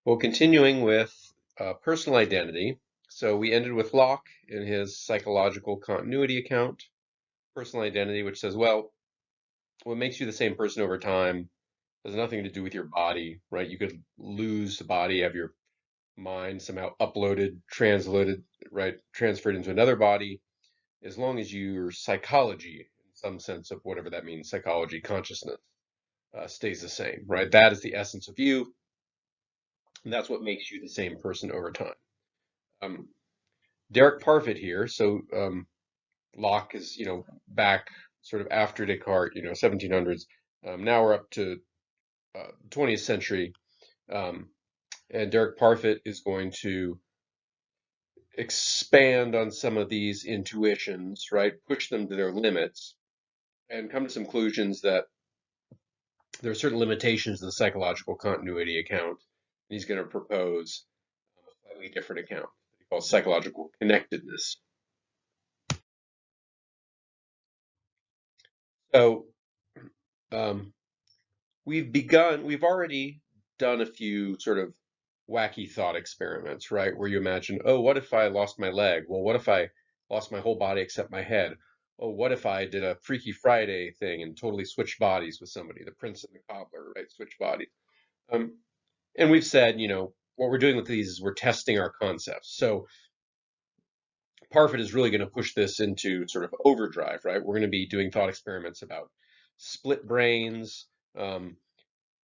Well, continuing with personal identity. So we ended with Locke in his psychological continuity account, personal identity, which says, well, what makes you the same person over time has nothing to do with your body, right? You could lose the body, have your mind somehow uploaded, translated, right, transferred into another body, as long as your psychology, in some sense of whatever that means, psychology, consciousness, stays the same, right? That is the essence of you, and that's what makes you the same person over time. Um, Derek Parfit here. So Locke is, back sort of after Descartes, 1700s. Now we're up to 20th century, um, and Derek Parfit is going to expand on some of these intuitions, right? Push them to their limits, and come to some conclusions that there are certain limitations to the psychological continuity account. And he's going to propose a slightly different account that he calls psychological connectedness. So um, we've already done a few sort of wacky thought experiments, right? Where you imagine, oh, what if I lost my leg? Well, what if I lost my whole body except my head? Oh, what if I did a Freaky Friday thing and totally switched bodies with somebody, the prince and the cobbler, right? Switch bodies. Um, and we've said, what we're doing with these is we're testing our concepts. So Parfit is really going to push this into sort of overdrive, right? We're going to be doing thought experiments about split brains, um,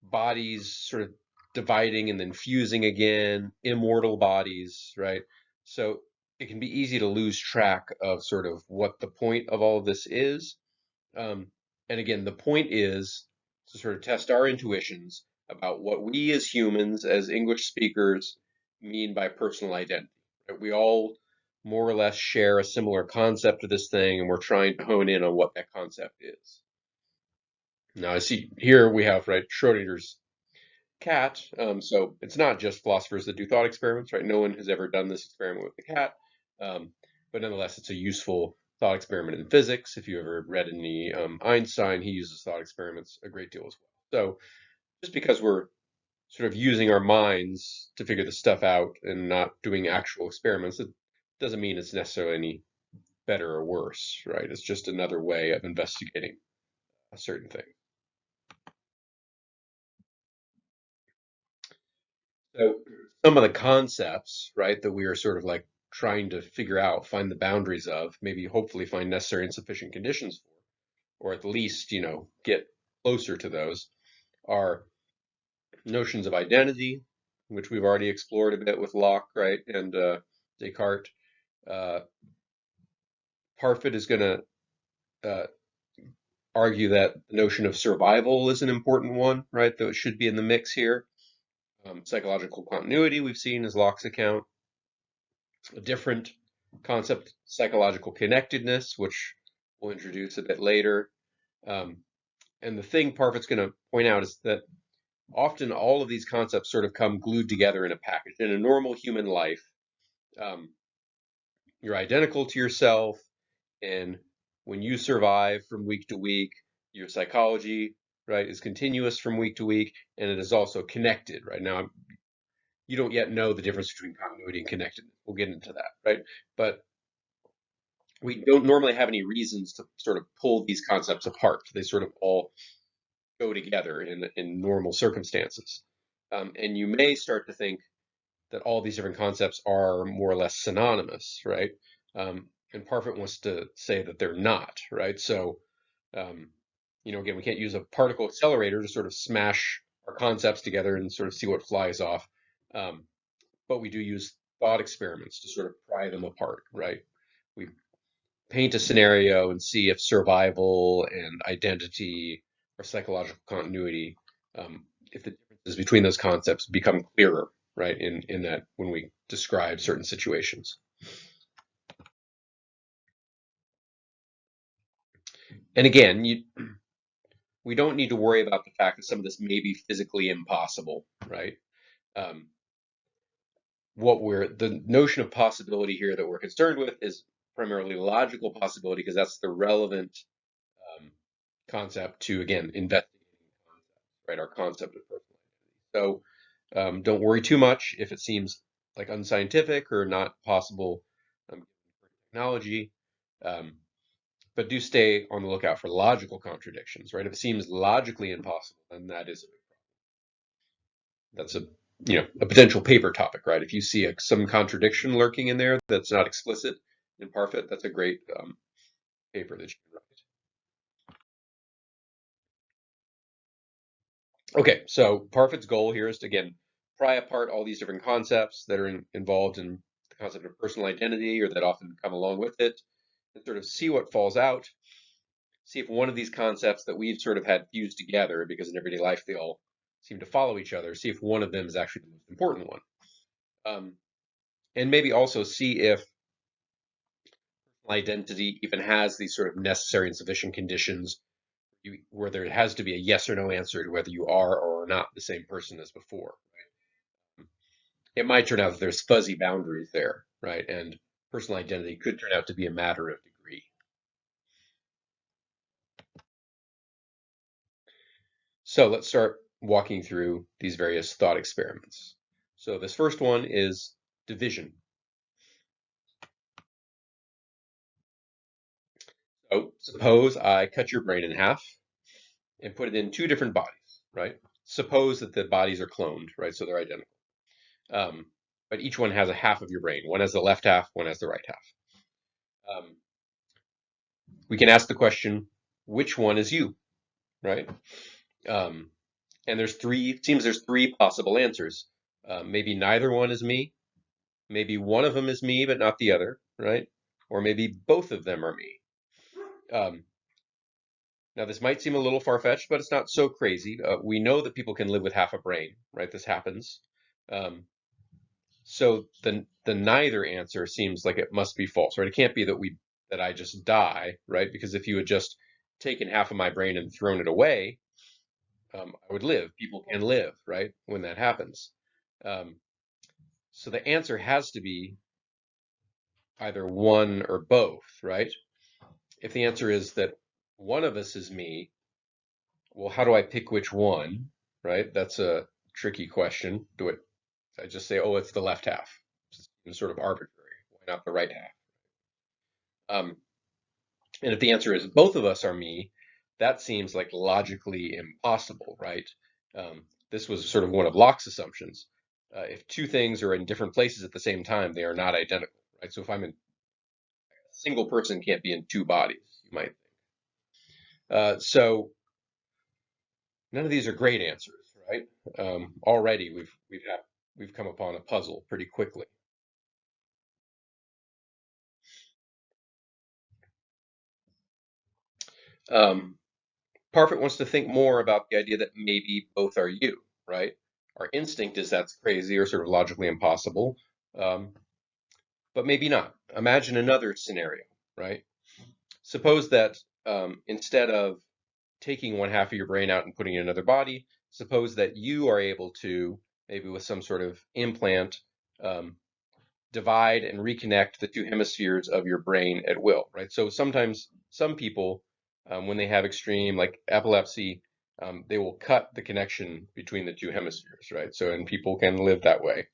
bodies sort of dividing and then fusing again, immortal bodies, right? So it can be easy to lose track of sort of what the point of all of this is. Um, and again, the point is to sort of test our intuitions about what we as humans, as English speakers, mean by personal identity. Right? We all more or less share a similar concept of this thing, and we're trying to hone in on what that concept is. Now, I see here we have, right, Schrodinger's cat. So it's not just philosophers that do thought experiments, right? No one has ever done this experiment with the cat. Um, but nonetheless, it's a useful thought experiment in physics. If you ever read any Einstein, he uses thought experiments a great deal as well. So just because we're sort of using our minds to figure this stuff out and not doing actual experiments, it doesn't mean it's necessarily any better or worse, right? It's just another way of investigating a certain thing. So some of the concepts, right, that we are sort of like trying to figure out, find the boundaries of, maybe hopefully find necessary and sufficient conditions for, or at least, get closer to those, are notions of identity, which we've already explored a bit with Locke, right, and Descartes. Uh, Parfit is going to argue that the notion of survival is an important one, right, that should be in the mix here. Psychological continuity, we've seen, is Locke's account. A different concept, psychological connectedness, which we'll introduce a bit later. Um, and the thing Parfit's going to point out is that often all of these concepts sort of come glued together in a package. In a normal human life, um, you're identical to yourself, and when you survive from week to week, your psychology, right, is continuous from week to week, and it is also connected. Right now, you don't yet know the difference between continuity and connectedness. We'll get into that, right? But we don't normally have any reasons to sort of pull these concepts apart. They sort of all go together in normal circumstances. And you may start to think that all these different concepts are more or less synonymous, right? And Parfit wants to say that they're not, right? So, um, again, we can't use a particle accelerator to sort of smash our concepts together and sort of see what flies off. Um, but we do use thought experiments to sort of pry them apart, right? We paint a scenario and see if survival and identity or psychological continuity, if the differences between those concepts become clearer, right? In that when we describe certain situations. And again, we don't need to worry about the fact that some of this may be physically impossible, right? Um, the notion of possibility here that we're concerned with is primarily logical possibility because that's the relevant um, concept to again investigating concepts, right? Our concept of personal identity. So Don't worry too much if it seems like unscientific or not possible technology. Um, but do stay on the lookout for logical contradictions, right? If it seems logically impossible, then that's a potential paper topic, right? If you see some contradiction lurking in there that's not explicit in Parfit, that's a great paper that you can write. Okay, so Parfit's goal here is to again pry apart all these different concepts that are involved in the concept of personal identity or that often come along with it, and sort of see what falls out, see if one of these concepts that we've sort of had fused together because in everyday life they all seem to follow each other, see if one of them is actually the most important one. Um, and maybe also see if identity even has these sort of necessary and sufficient conditions where there has to be a yes or no answer to whether you are or are not the same person as before. It might turn out that there's fuzzy boundaries there, right? And personal identity could turn out to be a matter of degree. So let's start walking through these various thought experiments. So this first one is division. So suppose I cut your brain in half and put it in two different bodies, right? Suppose that the bodies are cloned, right? So they're identical. Um, but each one has a half of your brain. One has the left half, one has the right half. Um, we can ask the question, which one is you, right? Um, and it seems there's three possible answers. Maybe neither one is me. Maybe one of them is me, but not the other, right? Or maybe both of them are me. Um, Now, this might seem a little far-fetched, but it's not so crazy. We know that people can live with half a brain, right? This happens. Um, so the neither answer seems like it must be false, right? It can't be that I just die, right? Because if you had just taken half of my brain and thrown it away, I would live. People can live, right? When that happens. Um, so the answer has to be either one or both, right? If the answer is that one of us is me, well, how do I pick which one, right? That's a tricky question. I just say, oh, it's the left half? It's sort of arbitrary. Why not the right half? Um, and if the answer is both of us are me, that seems like logically impossible, right? This was sort of one of Locke's assumptions. If two things are in different places at the same time, they are not identical, right? So if I'm in a single person can't be in two bodies, you might think. So none of these are great answers, right? Already we've come upon a puzzle pretty quickly. Um, Parfit wants to think more about the idea that maybe both are you, right? Our instinct is that's crazy or sort of logically impossible, um, but maybe not. Imagine another scenario, right? Suppose that instead of taking one half of your brain out and putting it in another body, suppose that you are able to, maybe with some sort of implant, um, divide and reconnect the two hemispheres of your brain at will, right? So sometimes some people, when they have extreme like epilepsy, they will cut the connection between the two hemispheres, right? So and people can live that way.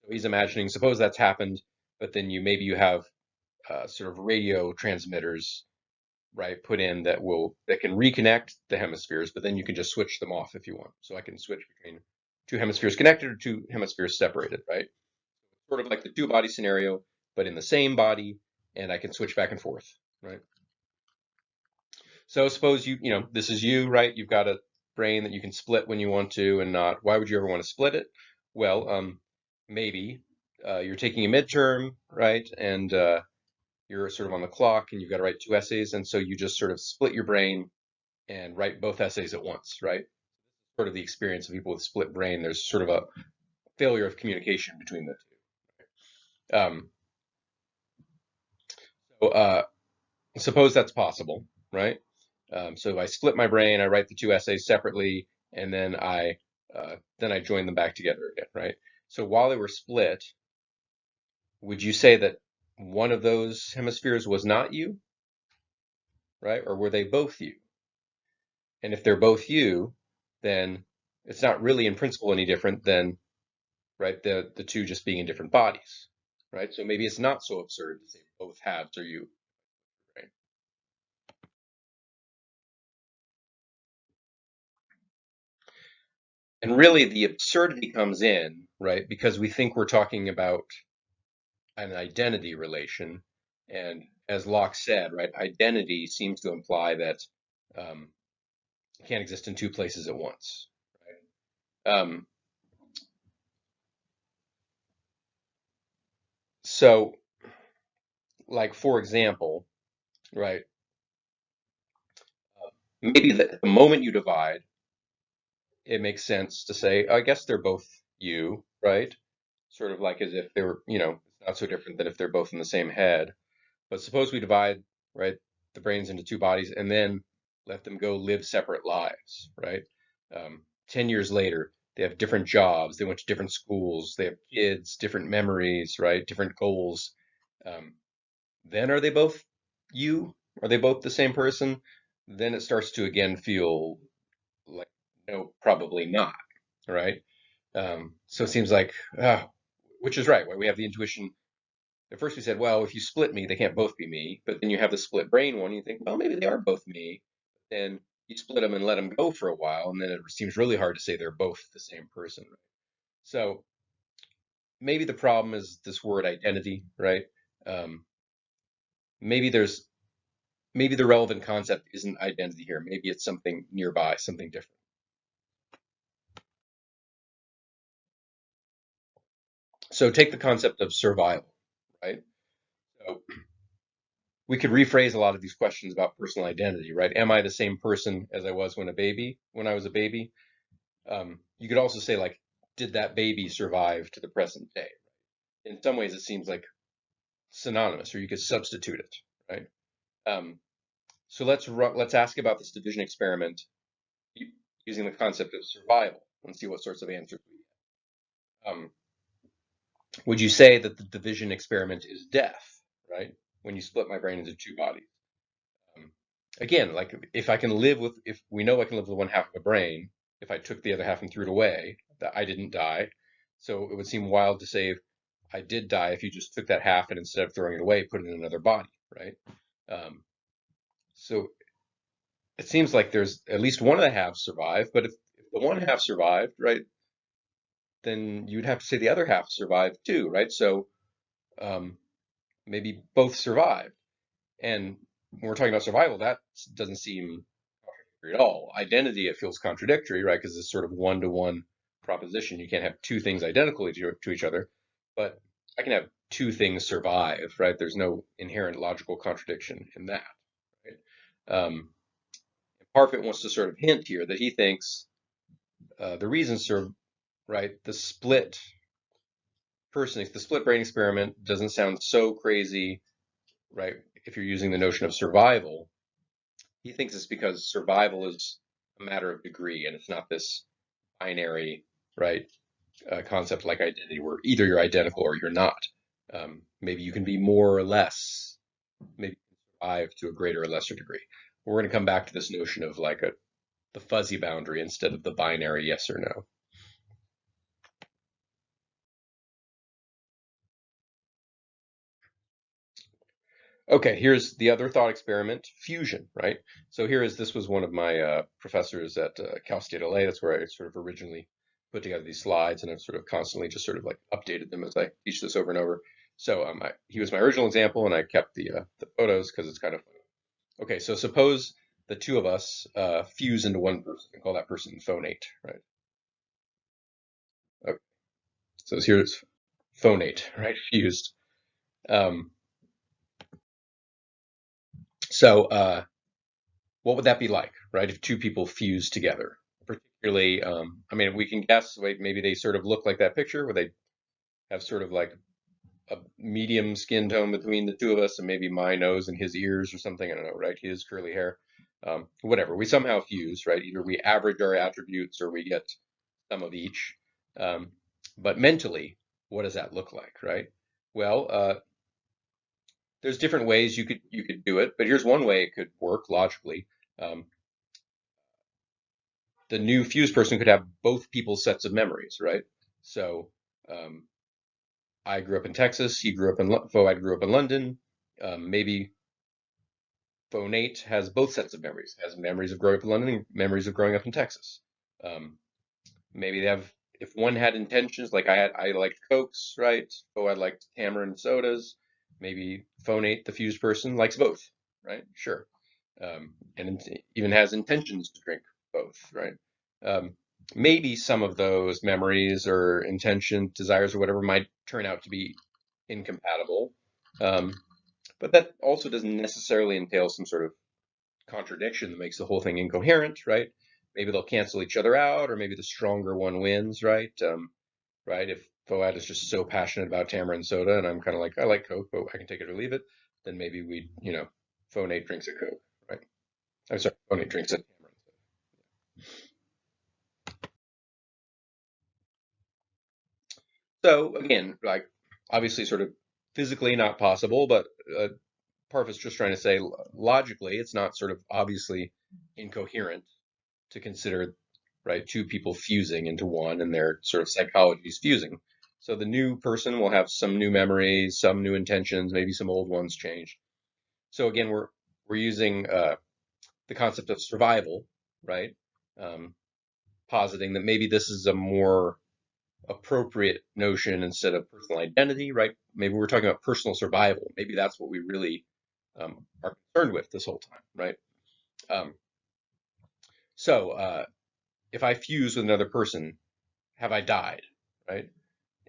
So he's imagining, suppose that's happened, but then you have sort of radio transmitters, right, put in that can reconnect the hemispheres, but then you can just switch them off if you want. So I can switch between two hemispheres connected or two hemispheres separated, right? Sort of like the two body scenario, but in the same body, and I can switch back and forth, right? So suppose this is you, right? You've got a brain that you can split when you want to and not. Why would you ever want to split it? Well, maybe you're taking a midterm, right? And you're sort of on the clock and you've got to write two essays. And so you just sort of split your brain and write both essays at once, right? Sort of the experience of people with split brain. There's sort of a failure of communication between the two. So suppose that's possible, right? So if I split my brain, I write the two essays separately, and then I join them back together again, right? So while they were split, would you say that one of those hemispheres was not you, right? Or were they both you? And if they're both you, then it's not really in principle any different than, right, the two just being in different bodies, right? So maybe it's not so absurd to say both halves are you, right? And really the absurdity comes in, right, because we think we're talking about an identity relation. And as Locke said, right, identity seems to imply that um, it can't exist in two places at once. Right? So, like, for example, right, maybe the moment you divide, it makes sense to say, I guess they're both you, right? Sort of like as if they were, it's not so different than if they're both in the same head. But suppose we divide, right, the brains into two bodies and then let them go live separate lives, right? 10 years later, they have different jobs, they went to different schools, they have kids, different memories, right? Different goals. Um, then are they both you? Are they both the same person? Then it starts to again feel like, no, probably not, right? So it seems like, which is right, right? We have the intuition. At first we said, well, if you split me, they can't both be me. But then you have the split brain one, and you think, well, maybe they are both me. Then you split them and let them go for a while, and then it seems really hard to say they're both the same person. Right? So maybe the problem is this word identity, right? Um, maybe there's maybe the relevant concept isn't identity here. Maybe it's something nearby, something different. So take the concept of survival, right? So we could rephrase a lot of these questions about personal identity, right? Am I the same person as I was when I was a baby? You could also say like, did that baby survive to the present day? In some ways, it seems like synonymous, or you could substitute it, right? Um, so let's ask about this division experiment using the concept of survival and see what sorts of answers we get. Would you say that the division experiment is death, right? When you split my brain into two bodies. Um, Again, like if we know I can live with one half of a brain, if I took the other half and threw it away, that I didn't die. So it would seem wild to say if I did die if you just took that half and instead of throwing it away, put it in another body, right? Um, so it seems like there's at least one of the halves survived, but if the one half survived, right, then you'd have to say the other half survived too, right? So um, maybe both survived. And when we're talking about survival, that doesn't seem contradictory at all. Identity, it feels contradictory, right? Because it's sort of one-to-one proposition. You can't have two things identical to each other, but I can have two things survive, right? There's no inherent logical contradiction in that, right? Parfit wants to sort of hint here that he thinks the reason, right, the split brain experiment doesn't sound so crazy, right? If you're using the notion of survival, he thinks it's because survival is a matter of degree and it's not this binary, right, concept like identity where either you're identical or you're not. Maybe you can be more or less, maybe survive to a greater or lesser degree. We're going to come back to this notion of like the fuzzy boundary instead of the binary yes or no. Okay, here's the other thought experiment, fusion, right? So this was one of my professors at Cal State LA. That's where I sort of originally put together these slides, and I've sort of constantly just sort of like updated them as I teach this over and over. So he was my original example, and I kept the photos because it's kind of funny. Okay, so suppose the two of us fuse into one person and call that person phonate, right? Okay, so here's phonate, right? Fused. Um, so what would that be like, right? If two people fuse together, particularly, I mean, we can guess, wait, maybe they sort of look like that picture where they have sort of like a medium skin tone between the two of us and maybe my nose and his ears or something. I don't know, right? His curly hair, whatever. We somehow fuse, right? Either we average our attributes or we get some of each. Um, but mentally, what does that look like, right? Well, there's different ways you could do it, but here's one way it could work logically. Um, the new fused person could have both people's sets of memories, right? So um, I grew up in Texas. He grew up in Foad grew up in London. Maybe Phonate has both sets of memories. Has memories of growing up in London and memories of growing up in Texas. Um, maybe they have. If one had intentions, like I liked Cokes, right? Foad liked tamarind sodas. Maybe Phonate, the fused person, likes both, right? Sure. And even has intentions to drink both, right? Um, maybe some of those memories or intention, desires, or whatever might turn out to be incompatible. Um, but that also doesn't necessarily entail some sort of contradiction that makes the whole thing incoherent, right? Maybe they'll cancel each other out, or maybe the stronger one wins, right? Right? If Foad is just so passionate about tamarind soda, and I'm kind of like, I like Coke, but I can take it or leave it, then maybe Phonate drinks a Coke, right? I'm sorry, Phonate drinks a tamarind soda. So again, like obviously, sort of physically not possible, but uh, Parfit's just trying to say logically, it's not sort of obviously incoherent to consider, right, two people fusing into one and their sort of psychologies fusing. So the new person will have some new memories, some new intentions, maybe some old ones change. So again, we're using the concept of survival, right? Um, Positing that maybe this is a more appropriate notion instead of personal identity, right? Maybe we're talking about personal survival. Maybe that's what we really are concerned with this whole time, right? Um, so if I fuse with another person, have I died, right?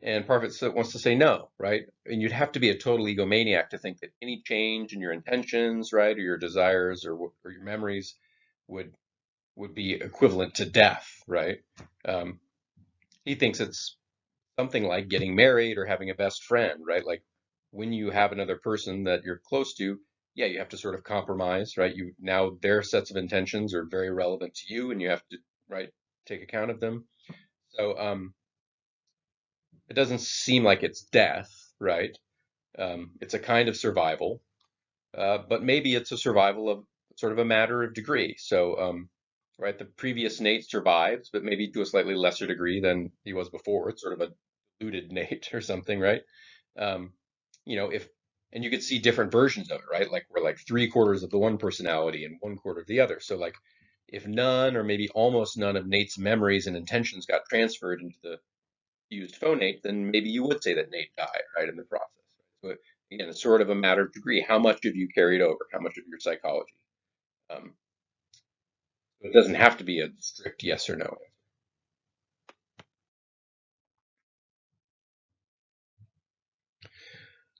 And Parfit wants to say no, right? And you'd have to be a total egomaniac to think that any change in your intentions, right, or your desires or your memories would would be equivalent to death, right? Um, he thinks it's something like getting married or having a best friend, right? Like when you have another person that you're close to, yeah, you have to sort of compromise, right? You now their sets of intentions are very relevant to you, and you have to, right, take account of them. So it doesn't seem like it's death, right? It's a kind of survival, but maybe it's a survival of sort of a matter of degree. So, right, the previous Nate survives, but maybe to a slightly lesser degree than he was before. It's sort of a diluted Nate or something, right? Um, if and you could see different versions of it, right? Like we're like three-quarters of the one personality and one quarter of the other. So like if none or maybe almost none of Nate's memories and intentions got transferred into the used phonate, then maybe you would say that Nate died, right, in the process. So again, it's sort of a matter of degree. How much have you carried over? How much of your psychology? Um, so it doesn't have to be a strict yes or no.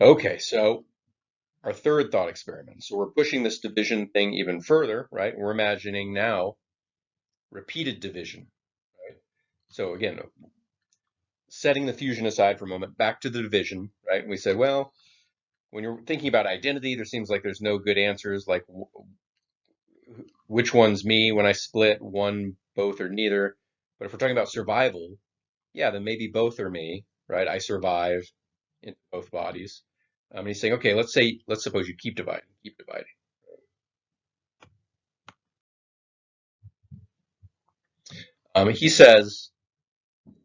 Okay, so our third thought experiment. So we're pushing this division thing even further, right? We're imagining now repeated division, right? So again, setting the fusion aside for a moment, back to the division, right? And we said, well, when you're thinking about identity, there seems like there's no good answers. Like which one's me when I split one, both, or neither. But if we're talking about survival, yeah, then maybe both are me, right? I survive in both bodies. And he's saying, okay, let's suppose you keep dividing, keep dividing. He says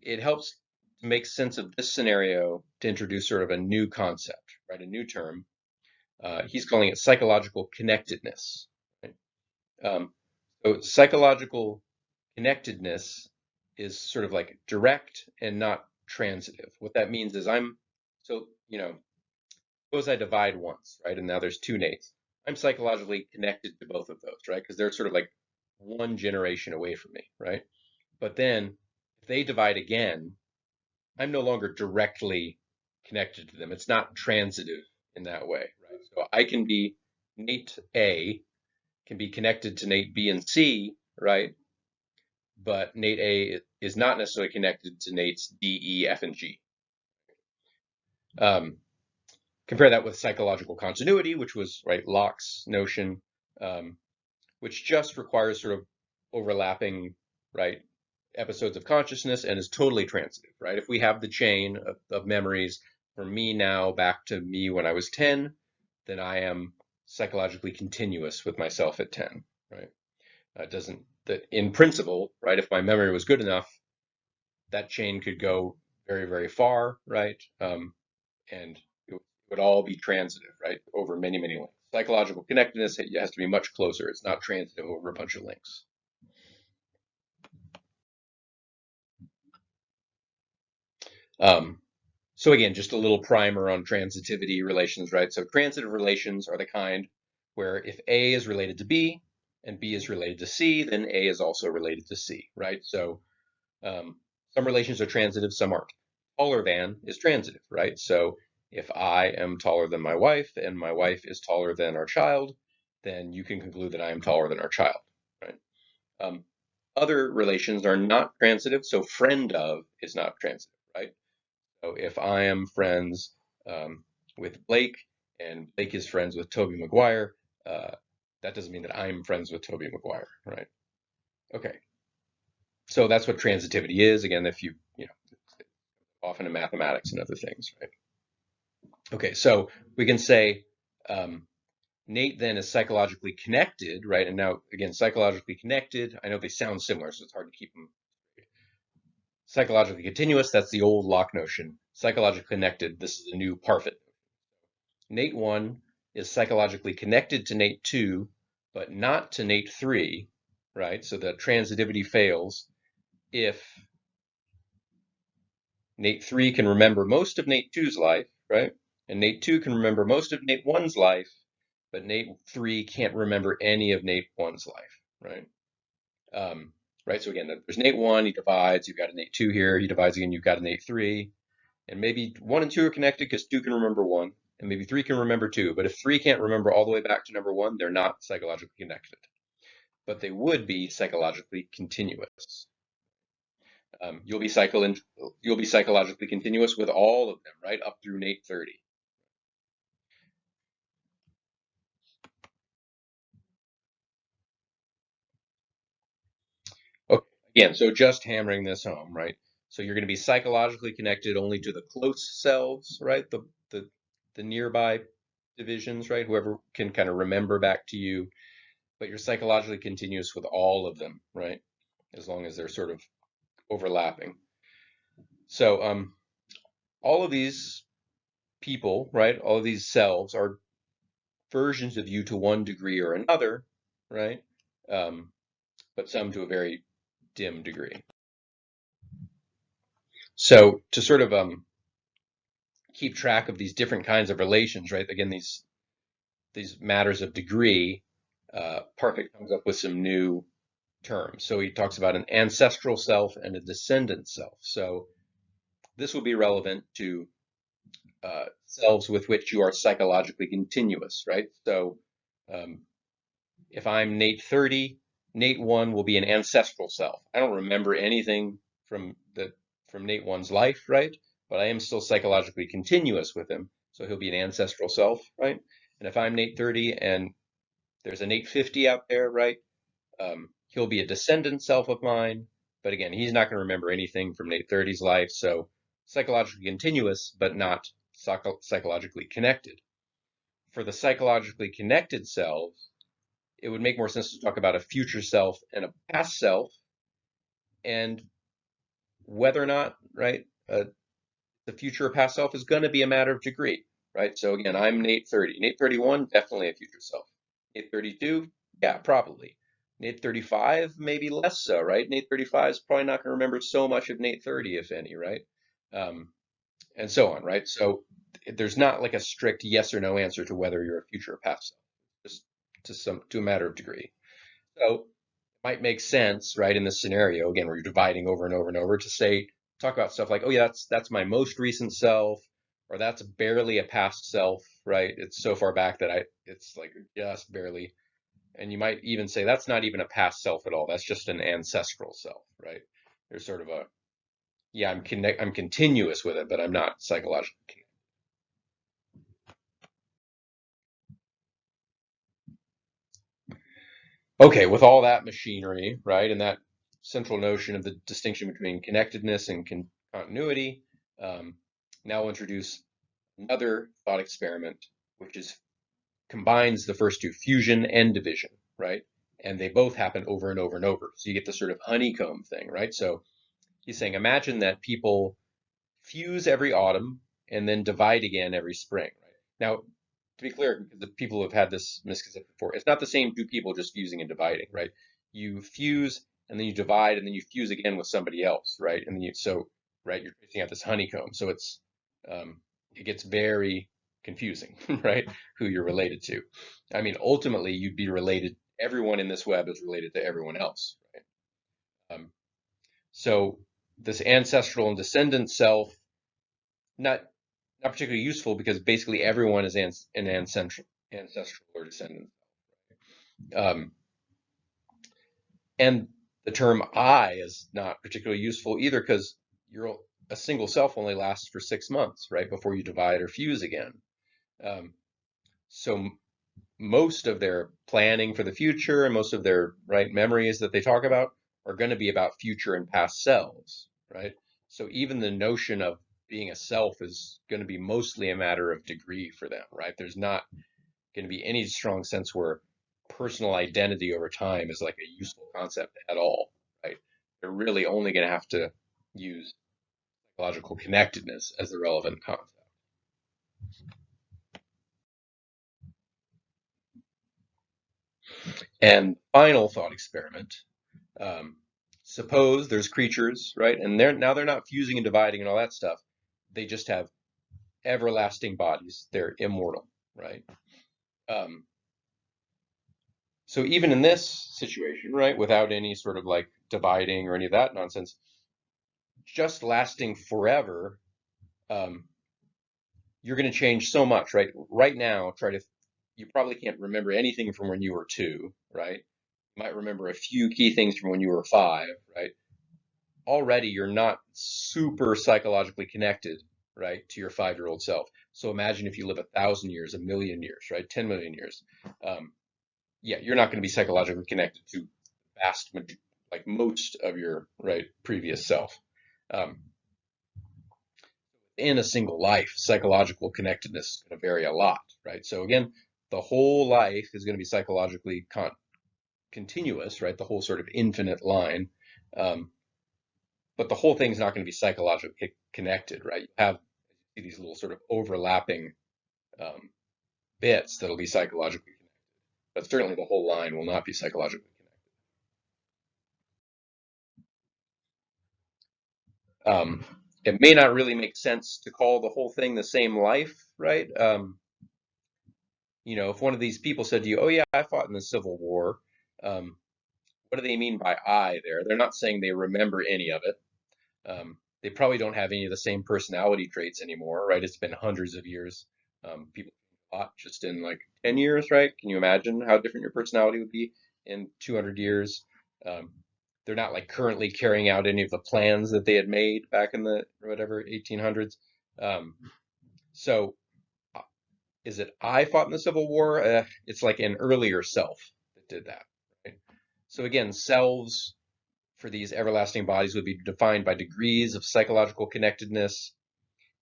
it helps to make sense of this scenario to introduce sort of a new concept, right? A new term. He's calling it psychological connectedness. Right? So psychological connectedness is sort of like direct and not transitive. What that means is suppose I divide once, right? And now there's two Nates. I'm psychologically connected to both of those, right? Because they're sort of like one generation away from me, right? But then if they divide again, I'm no longer directly connected to them. It's not transitive in that way, right? So I can be Nate A can be connected to Nate B and C, right? But Nate A is not necessarily connected to Nate's D, E, F, and G. Um, Compare that with psychological continuity, which was right Locke's notion, um, which just requires sort of overlapping right episodes of consciousness and is totally transitive, right? If we have the chain of memories from me now back to me when I was 10, then I am psychologically continuous with myself at 10, right? It doesn't that in principle, right, if my memory was good enough, that chain could go very, very far, right? And it would all be transitive, right, over many, many links. Psychological connectedness has to be much closer. It's not transitive over a bunch of links. Um, so again, just a little primer on transitivity relations, right? So transitive relations are the kind where if A is related to B and B is related to C, then A is also related to C, right? So some relations are transitive, some aren't. Taller than is transitive, right? So if I am taller than my wife and my wife is taller than our child, then you can conclude that I am taller than our child, right? Um, other relations are not transitive, so friend of is not transitive, right? So if I am friends with Blake and Blake is friends with Toby Maguire, uh, that doesn't mean that I'm friends with Toby Maguire, right? Okay, so that's what transitivity is. Again, if you know, often in mathematics and other things, right? Okay, so we can say um, Nate then is psychologically connected, right? And now again, psychologically connected. I know they sound similar, so it's hard to keep them psychologically continuous. That's the old Locke notion. Psychologically connected. This is the new Parfit. Nate 1 is psychologically connected to Nate 2, but not to Nate 3, right? So the transitivity fails if Nate 3 can remember most of Nate 2's life, right? And Nate 2 can remember most of Nate 1's life, but Nate 3 can't remember any of Nate 1's life, right? Um, right, so again, there's Nate 1, he divides, you've got a Nate 2 here, he divides again, you've got a Nate 3, and maybe 1 and 2 are connected because 2 can remember 1, and maybe 3 can remember 2, but if 3 can't remember all the way back to number 1, they're not psychologically connected, but they would be psychologically continuous. You'll be you'll be psychologically continuous with all of them, right, up through Nate 30. Okay, again, so just hammering this home, right? So you're going to be psychologically connected only to the close selves, right? The nearby divisions, right? Whoever can kind of remember back to you, but you're psychologically continuous with all of them, right? As long as they're sort of overlapping. So all of these people, right? All of these selves are versions of you to one degree or another, right? Um, but some to a very dim degree. So to sort of keep track of these different kinds of relations, right? Again, these matters of degree, Parfit comes up with some new terms. So he talks about an ancestral self and a descendant self. So this will be relevant to selves with which you are psychologically continuous, right? So um, if I'm Nate 30, Nate 1 will be an ancestral self. I don't remember anything from Nate 1's life, right? But I am still psychologically continuous with him. So he'll be an ancestral self, right? And if I'm Nate 30 and there's a Nate 50 out there, right? He'll be a descendant self of mine. But again, he's not going to remember anything from Nate 30's life. So psychologically continuous, but not psychologically connected. For the psychologically connected selves, it would make more sense to talk about a future self and a past self, and whether or not, right, the future or past self is going to be a matter of degree, right? So again, I'm Nate 30. Nate 31, definitely a future self. Nate 32, yeah, probably. Nate 35, maybe less so, right? Nate 35 is probably not going to remember so much of Nate 30, if any, right? Um, and so on, right? So there's not like a strict yes or no answer to whether you're a future or past self, just to a matter of degree. So might make sense, right, in this scenario, again, where you're dividing over and over and over to say, talk about stuff like, oh yeah, that's my most recent self, or that's barely a past self, right? It's so far back that it's like just barely. And you might even say that's not even a past self at all. That's just an ancestral self, right? There's sort of a, yeah, I'm continuous with it, but I'm not psychologically. Okay, with all that machinery, right, and that central notion of the distinction between connectedness and continuity, um, now we'll introduce another thought experiment, which is combines the first two, fusion and division, right? and they both happen over and over and over. So you get this sort of honeycomb thing, right? So he's saying, imagine that people fuse every autumn and then divide again every spring, right? Now, to be clear, the people who have had this misconception before, it's not the same two people just fusing and dividing, right? You fuse and then you divide and then you fuse again with somebody else, right? And then right, you're tracing out this honeycomb. So it gets very confusing, right? Who you're related to. I mean, ultimately, you'd be related, everyone in this web is related to everyone else, right? So this ancestral and descendant self, not not particularly useful because basically everyone is an ancestral or descendant. Um, and the term I is not particularly useful either because a single self only lasts for 6 months, right, before you divide or fuse again. Um, so most of their planning for the future and most of their right memories that they talk about are going to be about future and past selves, right? So even the notion of being a self is going to be mostly a matter of degree for them, right? There's not going to be any strong sense where personal identity over time is like a useful concept at all, right? They're really only going to have to use psychological connectedness as the relevant concept. And final thought experiment. Um, Suppose there's creatures, right? And they're not fusing and dividing and all that stuff. They just have everlasting bodies. They're immortal, right? Um, so even in this situation, right, without any sort of like dividing or any of that nonsense, just lasting forever, um, you're going to change so much, right? Right now, you probably can't remember anything from when you were two, right? You might remember a few key things from when you were five, right? Already you're not super psychologically connected, right, to your 5-year-old self. So imagine if you live 1,000 years, 1,000,000 years, right, 10 million years. Um, yeah, you're not going to be psychologically connected to vast, like most of your right previous self. Um, in a single life, psychological connectedness is going to vary a lot, right? So again, the whole life is going to be psychologically continuous, right? The whole sort of infinite line. Um, but the whole thing's not going to be psychologically connected, right? You have these little sort of overlapping um, bits that'll be psychologically connected, but certainly the whole line will not be psychologically connected. It may not really make sense to call the whole thing the same life, right? If one of these people said to you, "Oh yeah, I fought in the Civil War," um, what do they mean by "I" there? They're not saying they remember any of it. They probably don't have any of the same personality traits anymore, right? It's been hundreds of years. People fought just in like 10 years, right? Can you imagine how different your personality would be in 200 years? Um, they're not like currently carrying out any of the plans that they had made back in the whatever 1800s. Um, so uh, is it I fought in the Civil War? It's like an earlier self that did that, right? So again, selves for these everlasting bodies would be defined by degrees of psychological connectedness,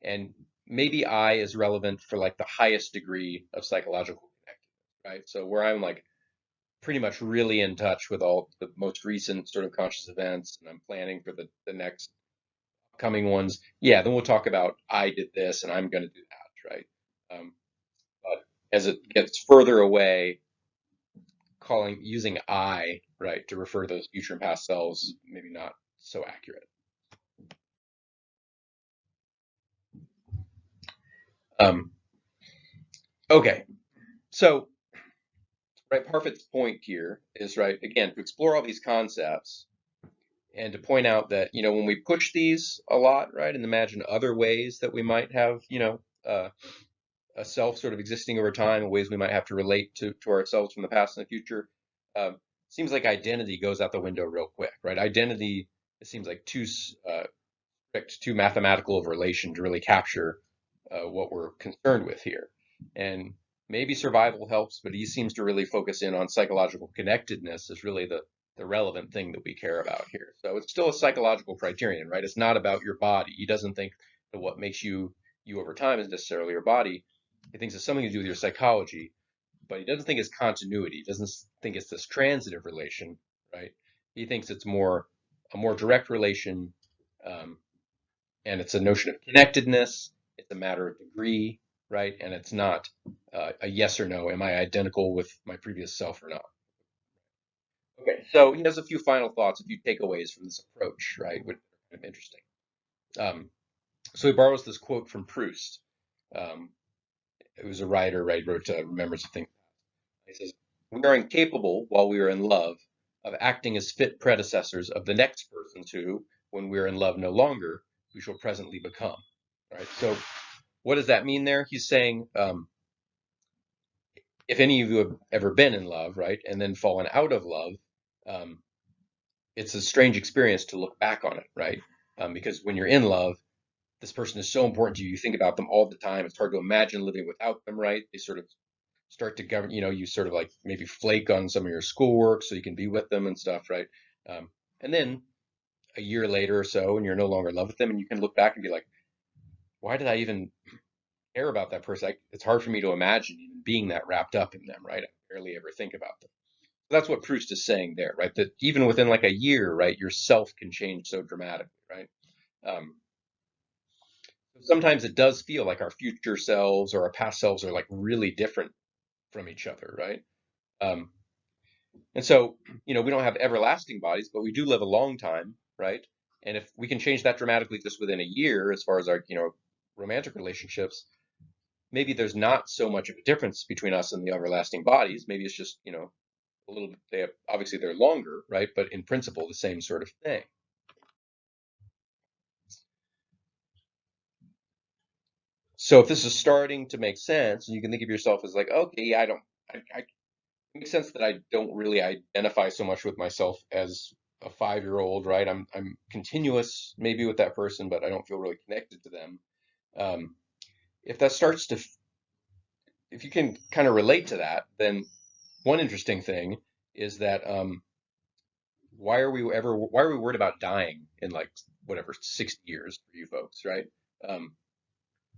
and maybe I is relevant for like the highest degree of psychological connectedness, right? So where I'm like pretty much really in touch with all the most recent sort of conscious events, and I'm planning for the next coming ones. Yeah, then we'll talk about I did this and I'm going to do that, right? But as it gets further away, using I, right, to refer to those future and past selves, maybe not so accurate. Um, okay, so right, Parfit's point here is right again to explore all these concepts and to point out that when we push these a lot, right, and imagine other ways that we might have a self sort of existing over time, and ways we might have to relate to ourselves from the past and the future. Seems like identity goes out the window real quick, right? Identity, it seems like too strict, too mathematical of a relation to really capture what we're concerned with here. And maybe survival helps, but he seems to really focus in on psychological connectedness as really the relevant thing that we care about here. So it's still a psychological criterion, right? It's not about your body. He doesn't think that what makes you over time is necessarily your body. He thinks it's something to do with your psychology. but he doesn't think it's continuity. He doesn't think it's this transitive relation, right? He thinks it's more a more direct relation, um, and it's a notion of connectedness. It's a matter of degree, right? And it's not a yes or no. Am I identical with my previous self or not? Okay, so he has a few final thoughts, a few takeaways from this approach, right? Which are kind of interesting. Um, so he borrows this quote from Proust. Um, it was a writer, right? Wrote Remembrance of Things. He says, "We are incapable, while we are in love, of acting as fit predecessors of the next persons who, when we are in love no longer, we shall presently become." Right. So, what does that mean there? He's saying, if any of you have ever been in love, right, and then fallen out of love, um, it's a strange experience to look back on it, right? Because when you're in love, this person is so important to you. You think about them all the time. It's hard to imagine living without them, right? They sort of start to govern, you sort of like maybe flake on some of your schoolwork so you can be with them and stuff, right? And then a year later or so, and you're no longer in love with them, and you can look back and be like, why did I even care about that person? It's hard for me to imagine even being that wrapped up in them, right? I barely ever think about them. So that's what Proust is saying there, right? That even within like a year, right, yourself can change so dramatically, right? Um, Sometimes it does feel like our future selves or our past selves are like really different from each other, right? Um, And so, we don't have everlasting bodies, but we do live a long time, right? And if we can change that dramatically just within a year, as far as our, romantic relationships, maybe there's not so much of a difference between us and the everlasting bodies. Maybe it's just, a little bit, obviously they're longer, right? But in principle, the same sort of thing. So if this is starting to make sense, and you can think of yourself as like, okay, yeah, it makes sense that I don't really identify so much with myself as a 5-year-old, right? I'm continuous maybe with that person, but I don't feel really connected to them. Um, if that starts to, if you can kind of relate to that, then one interesting thing is that why are we worried about dying in like whatever 60 years for you folks, right? Um,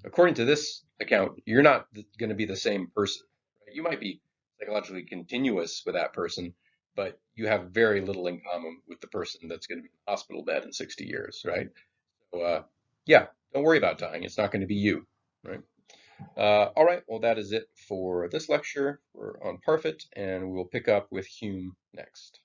According to this account, you're not going to be the same person. Right? You might be psychologically continuous with that person, but you have very little in common with the person that's going to be in the hospital bed in 60 years, right? So, yeah, don't worry about dying. It's not going to be you, right? All right, well, that is it for this lecture. We're on Parfit, and we'll pick up with Hume next.